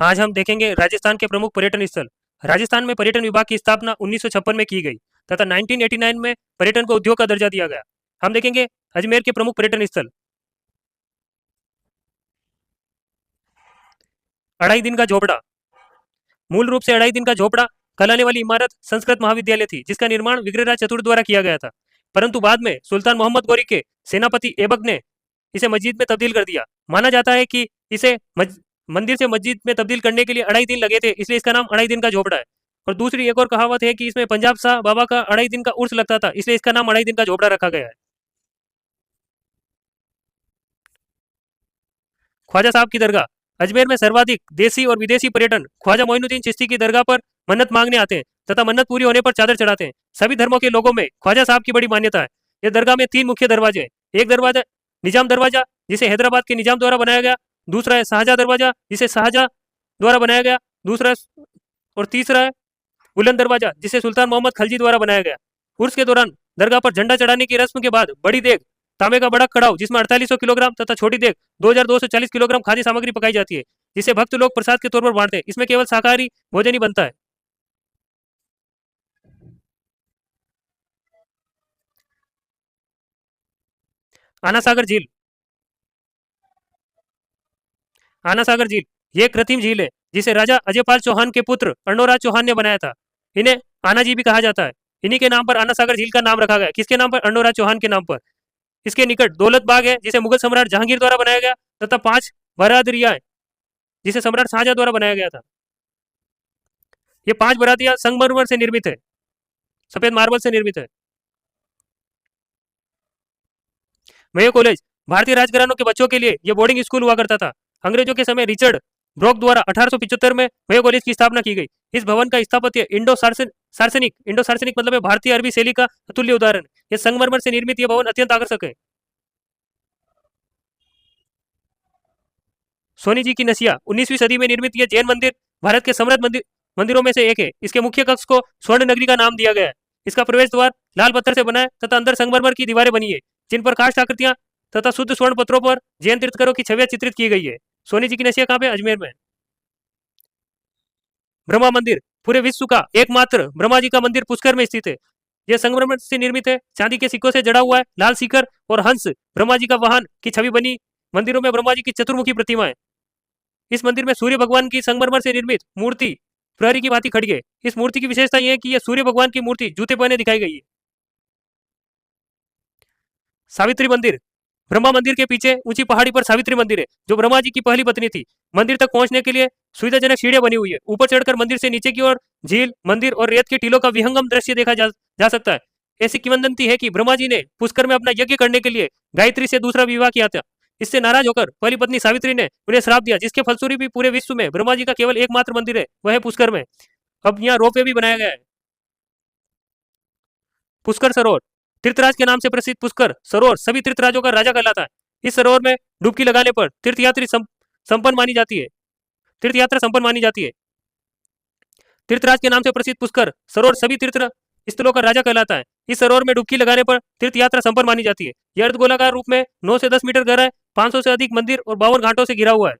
आज हम देखेंगे राजस्थान के प्रमुख पर्यटन स्थल। राजस्थान में पर्यटन विभाग की स्थापना 1956 में की गई तथा 1989 में पर्यटन को उद्योग का दर्जा दिया गया। हम देखेंगे अजमेर के प्रमुख पर्यटन स्थल। अढ़ाई दिन का झोपड़ा। मूल रूप से अढ़ाई दिन का झोपड़ा कहलाने वाली इमारत संस्कृत महाविद्यालय थी, जिसका निर्माण विग्रहराज चतुर्थ द्वारा किया गया था। परंतु बाद में सुल्तान मोहम्मद गौरी के सेनापति ऐबक ने इसे मस्जिद में तब्दील कर दिया। माना जाता है कि इसे मंदिर से मस्जिद में तब्दील करने के लिए अढ़ाई दिन लगे थे, इसलिए इसका नाम अढ़ाई दिन का झोपड़ा है। और दूसरी एक और कहावत है कि इसमें पंजाब शाह बाबा का अढ़ाई दिन का उर्स लगता था, इसलिए इसका नाम अढ़ाई दिन का झोपड़ा रखा गया है। ख्वाजा साहब की दरगाह। अजमेर में सर्वाधिक देसी और विदेशी पर्यटन ख्वाजा मोइनुद्दीन चिश्ती की दरगाह पर मन्नत मांगने आते हैं तथा मन्नत पूरी होने पर चादर चढ़ाते हैं। सभी धर्मों के लोगों में ख्वाजा साहब की बड़ी मान्यता है। यह दरगाह में तीन मुख्य दरवाजे हैं। एक दरवाजा निजाम दरवाजा, जिसे हैदराबाद के निजाम द्वारा बनाया गया। दूसरा है शाहजहाँ दरवाजा, जिसे शाहजहाँ द्वारा बनाया गया। दूसरा और तीसरा है बुलंद दरवाजा, जिसे सुल्तान मोहम्मद खलजी द्वारा बनाया गया। उर्स के दौरान दरगाह पर झंडा चढ़ाने की रस्म के बाद बड़ी देग, तांबे का बड़ा कड़ाव जिसमें 4800 किलोग्राम तथा छोटी देग 2240 किलोग्राम खाद्य सामग्री पकाई जाती है, जिसे भक्त लोग प्रसाद के तौर पर बांटते हैं। इसमें केवल शाकाहारी भोजन ही बनता है। आना सागर झील। आना सागर झील ये एक कृत्रिम झील है, जिसे राजा अजयपाल चौहान के पुत्र अर्णोराज चौहान ने बनाया था। इन्हें आना जी भी कहा जाता है। इन्हीं के नाम पर आना सागर झील का नाम रखा गया। किसके नाम पर? अर्णोराज चौहान के नाम पर। इसके निकट दौलत बाग है, जिसे मुगल सम्राट जहांगीर द्वारा बनाया गया, तथा पांच बरादरियां हैं, जिसे सम्राट शाहजहां द्वारा बनाया गया था। ये पांच बरादरियां संगमरमर से निर्मित है, सफेद मार्बल से निर्मित है। मेयो कॉलेज भारतीय राजघरानों के बच्चों के लिए यह बोर्डिंग स्कूल हुआ करता था। अंग्रेजों के समय रिचर्ड ब्रोक द्वारा 1875 में मेयो कॉलेज की स्थापना की गई। इस भवन का स्थापत्य इंडो सार्सनिक मतलब है भारतीय अरबी शैली का अतुल्य उदाहरण। यह संगमरमर से निर्मित यह भवन अत्यंत आकर्षक है। सोनी जी की नसिया 19वीं सदी में निर्मित यह जैन मंदिर भारत के समृद्ध मंदिरों में से एक है। इसके मुख्य कक्ष को स्वर्ण नगरी का नाम दिया गया है। इसका प्रवेश द्वार लाल पत्थर से बना है तथा अंदर संगमरमर की दीवारें बनी है, जिन पर काष्ठ आकृतियां तथा शुद्ध स्वर्ण पत्रों पर जैन तीर्थकरों की छवियां चित्रित की गई है। सोनी जी की नसिया कहाँ पे? अजमेर में। ब्रह्मा मंदिर पूरे विश्व का एकमात्र ब्रह्मा जी का मंदिर पुष्कर में स्थित है। यह संगमरमर से निर्मित है, चांदी के सिक्कों से जड़ा हुआ है। लाल शिखर और हंस ब्रह्मा जी का वाहन की छवि बनी मंदिरों में ब्रह्मा जी की चतुर्मुखी प्रतिमा है। इस मंदिर में सूर्य भगवान की संगमरमर से निर्मित मूर्ति प्रहरी की भांति खड़ी है। इस मूर्ति की विशेषता यह है कि यह सूर्य भगवान की मूर्ति जूते पहने दिखाई गई है। सावित्री मंदिर ब्रह्मा मंदिर के पीछे ऊंची पहाड़ी पर सावित्री मंदिर है, जो ब्रह्मा जी की पहली पत्नी थी। मंदिर तक पहुंचने के लिए सुविधाजनक सीढ़ियां बनी हुई है। ऊपर चढ़कर मंदिर से नीचे की ओर झील, मंदिर और रेत के टीलों का विहंगम दृश्य देखा जा सकता है। ऐसी किंवदंती है कि ब्रह्मा जी ने पुष्कर में अपना यज्ञ करने के लिए गायत्री से दूसरा विवाह किया था। इससे नाराज होकर पहली पत्नी सावित्री ने उन्हें श्राप दिया, जिसके फलस्वरूप भी पूरे विश्व में ब्रह्मा जी का केवल एकमात्र मंदिर है, वह है पुष्कर में। अब यहाँ रोपवे भी बनाया गया है। पुष्कर सरोवर तीर्थराज के नाम से प्रसिद्ध पुष्कर सरोवर सभी तीर्थराजों का राजा कहलाता है। इस सरोवर में डुबकी लगाने पर संपन्न मानी जाती है। तीर्थ यात्रा संपन्न मानी जाती है। तीर्थराज के नाम से प्रसिद्ध पुष्कर सरोवर सभी तीर्थ स्थलों का राजा कहलाता है। इस सरोवर में डुबकी लगाने पर तीर्थ यात्रा संपन्न मानी जाती है। यह अर्धगोलाकार रूप में 9 से 10 मीटर गहरा है, 500 से अधिक मंदिर और 52 घाटों से घिरा हुआ है।